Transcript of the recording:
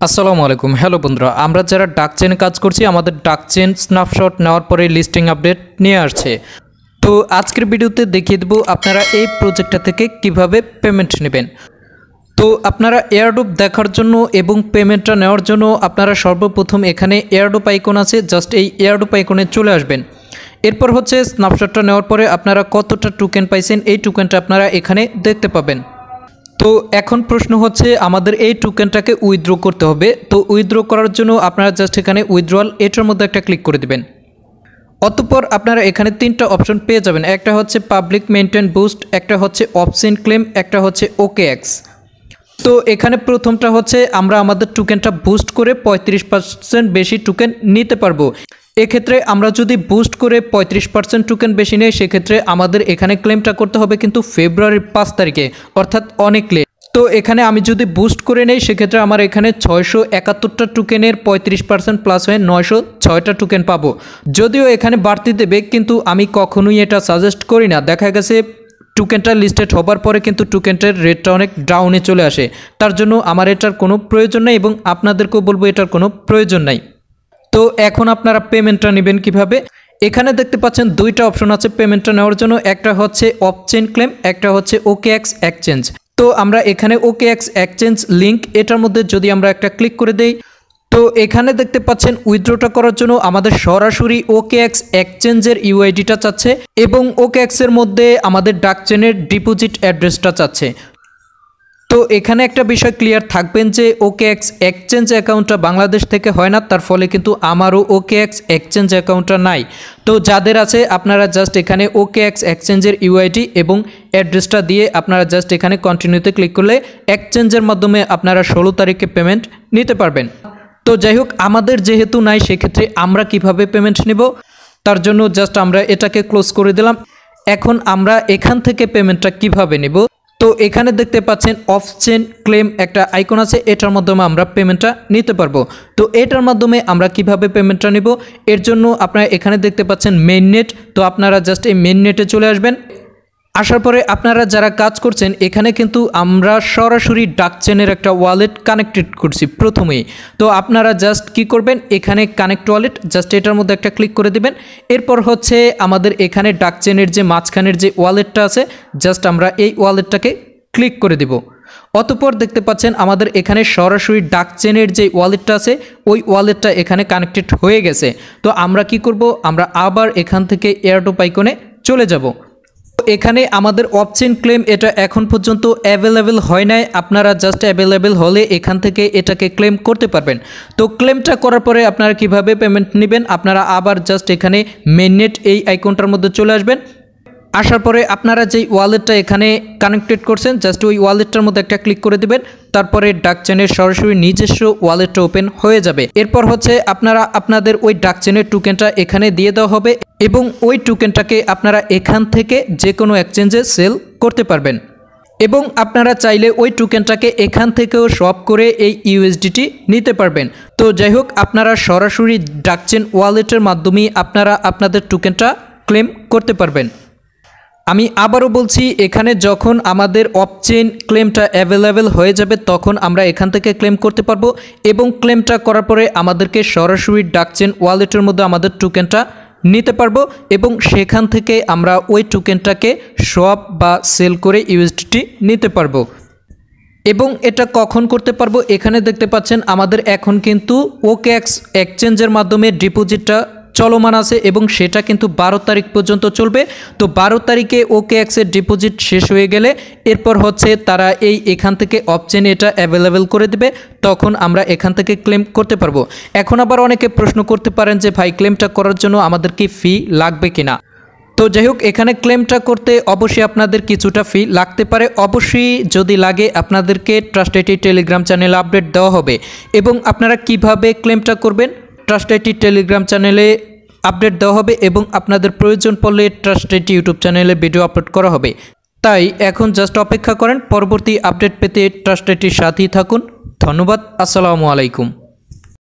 আসসালামু আলাইকুম। হ্যালো বন্ধুরা, আমরা যারা ডাক চেনে কাজ করছি আমাদের ডাক চেন স্ন্যাপশট নেওয়ার পরে লিস্টিং আপডেট নিয়ে আসছে। তো আজকের ভিডিওতে দেখিয়ে দেবো আপনারা এই প্রজেক্টটা থেকে কিভাবে পেমেন্ট নেবেন। তো আপনারা এয়ারড্রপ দেখার জন্য এবং পেমেন্টটা নেওয়ার জন্য আপনারা সর্বপ্রথম এখানে এয়ারড্রপ আইকন আছে, জাস্ট এই এয়ারড্রপ আইকনে চলে আসবেন। এরপর হচ্ছে স্ন্যাপশটটা নেওয়ার পরে আপনারা কতটা টোকেন পাইছেন এই টোকেনটা আপনারা এখানে দেখতে পাবেন। তো এখন প্রশ্ন হচ্ছে আমাদের এই টোকেনটাকে উইথড্র করতে হবে। তো উইথড্র করার জন্য আপনারা জাস্ট এখানে উইথড্রয়াল এটার মধ্যে একটা ক্লিক করে দেবেন। অতঃপর আপনারা এখানে তিনটা অপশন পেয়ে যাবেন। একটা হচ্ছে পাবলিক মেইনটেইন বুস্ট, একটা হচ্ছে অপশন ক্লেম, একটা হচ্ছে OKX। তো এখানে প্রথমটা হচ্ছে আমরা আমাদের টোকেনটা বুস্ট করে 35% বেশি টোকেন নিতে পারবো। এক্ষেত্রে আমরা যদি বুস্ট করে 35% টোকেন বেশি নেই সেক্ষেত্রে আমাদের এখানে ক্লেমটা করতে হবে কিন্তু ফেব্রুয়ারির 5 তারিখে, অর্থাৎ অনেক লেট। তো এখানে আমি যদি বুস্ট করে নেই সেক্ষেত্রে আমার এখানে 671টা টোকেনের 35% প্লাস হয়ে 906টা টোকেন পাবো। যদিও এখানে বাড়তি দেবে কিন্তু আমি কখনোই এটা সাজেস্ট করি না। দেখা গেছে টোকেনটা লিস্টেড হবার পরে কিন্তু টোকেনটার রেটটা অনেক ডাউনে চলে আসে, তার জন্য আমার এটার কোনো প্রয়োজন নাই এবং আপনাদেরকেও বলবো এটার কোনো প্রয়োজন নাই। তো এখন আপনারা পেমেন্টটা নেবেন কিভাবে? এখানে দেখতে পাচ্ছেন দুইটা অপশন আছে পেমেন্টটা নেওয়ার জন্য, একটা হচ্ছে অপচেন ক্লেম, একটা হচ্ছে OKX এক্সচেঞ্জ। তো আমরা এখানে OKX এক্সচেঞ্জ লিঙ্ক এটার মধ্যে যদি আমরা একটা ক্লিক করে দেই, তো এখানে দেখতে পাচ্ছেন উইথড্রটা করার জন্য আমাদের সরাসরি OKX এক্সচেঞ্জের UIDটা চাচ্ছে এবং OKX এর মধ্যে আমাদের ডাক চেনের ডিপোজিট অ্যাড্রেসটা চাচ্ছে। তো এখানে একটা বিষয় ক্লিয়ার থাকবেন যে OKX এক্সচেঞ্জ অ্যাকাউন্টটা বাংলাদেশ থেকে হয় না, তার ফলে কিন্তু আমারও OKX এক্সচেঞ্জ অ্যাকাউন্টটা নাই। তো যাদের আছে আপনারা জাস্ট এখানে OKX এক্সচেঞ্জের UID এবং অ্যাড্রেসটা দিয়ে আপনারা জাস্ট এখানে কন্টিনিউতে ক্লিক করলে এক্সচেঞ্জের মাধ্যমে আপনারা 16 তারিখে পেমেন্ট নিতে পারবেন। তো যাই হোক, আমাদের যেহেতু নাই সেক্ষেত্রে আমরা কিভাবে পেমেন্ট নেব তার জন্য জাস্ট আমরা এটাকে ক্লোজ করে দিলাম। এখন আমরা এখান থেকে পেমেন্টটা কিভাবে নেব? তো এখানে দেখতে পাচ্ছেন অপশন ক্লেম একটা আইকন আছে, এটার মাধ্যমে আমরা পেমেন্টটা নিতে পারবো। তো এটার মাধ্যমে আমরা কিভাবে পেমেন্টটা নেব এর জন্য আপনারা এখানে দেখতে পাচ্ছেন মেইন নেট। তো আপনারা জাস্ট এই মেইন নেটে চলে আসবেন। আসার পরে আপনারা যারা কাজ করছেন এখানে কিন্তু আমরা সরাসরি ডাক চেনের একটা ওয়ালেট কানেক্টেড করছি প্রথমেই। তো আপনারা জাস্ট কি করবেন, এখানে কানেক্ট ওয়ালেট জাস্ট এটার মধ্যে একটা ক্লিক করে দিবেন। এরপর হচ্ছে আমাদের এখানে ডাক চেনের যে মাঝখানের যে ওয়ালেটটা আছে জাস্ট আমরা এই ওয়ালেটটাকে ক্লিক করে দিব। অতঃপর দেখতে পাচ্ছেন আমাদের এখানে সরাসরি ডাক চেনের যে ওয়ালেটটা আছে ওই ওয়ালেটটা এখানে কানেক্টেড হয়ে গেছে। তো আমরা কি করব, আমরা আবার এখান থেকে এয়ারড্রপ আইকনে চলে যাব। এখানে আমাদের অপশন ক্লেম এটা এখন পর্যন্ত অ্যাভেলেবেল হয় নাই, আপনারা জাস্ট অ্যাভেলেবেল হলে এখান থেকে এটাকে ক্লেম করতে পারবেন। তো ক্লেমটা করার পরে আপনারা কিভাবে পেমেন্ট নেবেন, আপনারা আবার জাস্ট এখানে মেইননেট এই আইকনটার মধ্যে চলে আসবেন। আসার পরে আপনারা যেই ওয়ালেটটা এখানে কানেক্টেড করছেন জাস্ট ওই ওয়ালেটটার মধ্যে একটা ক্লিক করে দিবেন। তারপরে ডাক চেনের সরাসরি নিজস্ব ওয়ালেটটা ওপেন হয়ে যাবে। এরপর হচ্ছে আপনারা আপনাদের ওই ডাক চেনের টোকেনটা এখানে দিয়ে দেওয়া হবে এবং ওই টোকেনটাকে আপনারা এখান থেকে যে কোনো এক্সচেঞ্জে সেল করতে পারবেন এবং আপনারা চাইলে ওই টোকেনটাকে এখান থেকেও শপ করে এই USDT নিতে পারবেন। তো যাই হোক, আপনারা সরাসরি ডাক চেন ওয়ালেটের মাধ্যমেই আপনারা আপনাদের টোকেনটা ক্লেম করতে পারবেন। আমি আবারও বলছি, এখানে যখন আমাদের অপচেন ক্লেমটা অ্যাভেলেবেল হয়ে যাবে তখন আমরা এখান থেকে ক্লেম করতে পারবো এবং ক্লেমটা করার পরে আমাদেরকে সরাসরি ডাকচেন ওয়ালেটের মধ্যে আমাদের টোকেনটা নিতে পারবো এবং সেখান থেকে আমরা ওই টোকেনটাকে শপ বা সেল করে USDT নিতে পারবো। এবং এটা কখন করতে পারবো, এখানে দেখতে পাচ্ছেন আমাদের এখন কিন্তু OKX এক্সচেঞ্জের মাধ্যমে ডিপোজিটটা চলমান আছে এবং সেটা কিন্তু 12 তারিখ পর্যন্ত চলবে। তো 12 তারিখে OKX এর ডিপোজিট শেষ হয়ে গেলে এরপর হচ্ছে তারা এখান থেকে অপশন এটা অ্যাভেলেবেল করে দেবে, তখন আমরা এখান থেকে ক্লেম করতে পারবো। এখন আবার অনেকে প্রশ্ন করতে পারেন যে ভাই ক্লেমটা করার জন্য আমাদের কি ফি লাগবে কিনা? তো যাই হোক, এখানে ক্লেমটা করতে অবশ্যই আপনাদের কিছুটা ফি লাগতে পারে। অবশ্যই যদি লাগে আপনাদেরকে ট্রাস্ট আইটি টেলিগ্রাম চ্যানেলে আপডেট দেওয়া হবে এবং আপনারা কিভাবে ক্লেমটা করবেন ট্রাস্ট আইটি টেলিগ্রাম চ্যানেলে আপডেট দেওয়া হবে এবং আপনাদের প্রয়োজন পড়লে ট্রাস্ট আইটি ইউটিউব চ্যানেলে ভিডিও আপলোড করা হবে। তাই এখন জাস্ট অপেক্ষা করেন, পরবর্তী আপডেট পেতে ট্রাস্ট আইটির সাথেই থাকুন। ধন্যবাদ, আসসালামু আলাইকুম।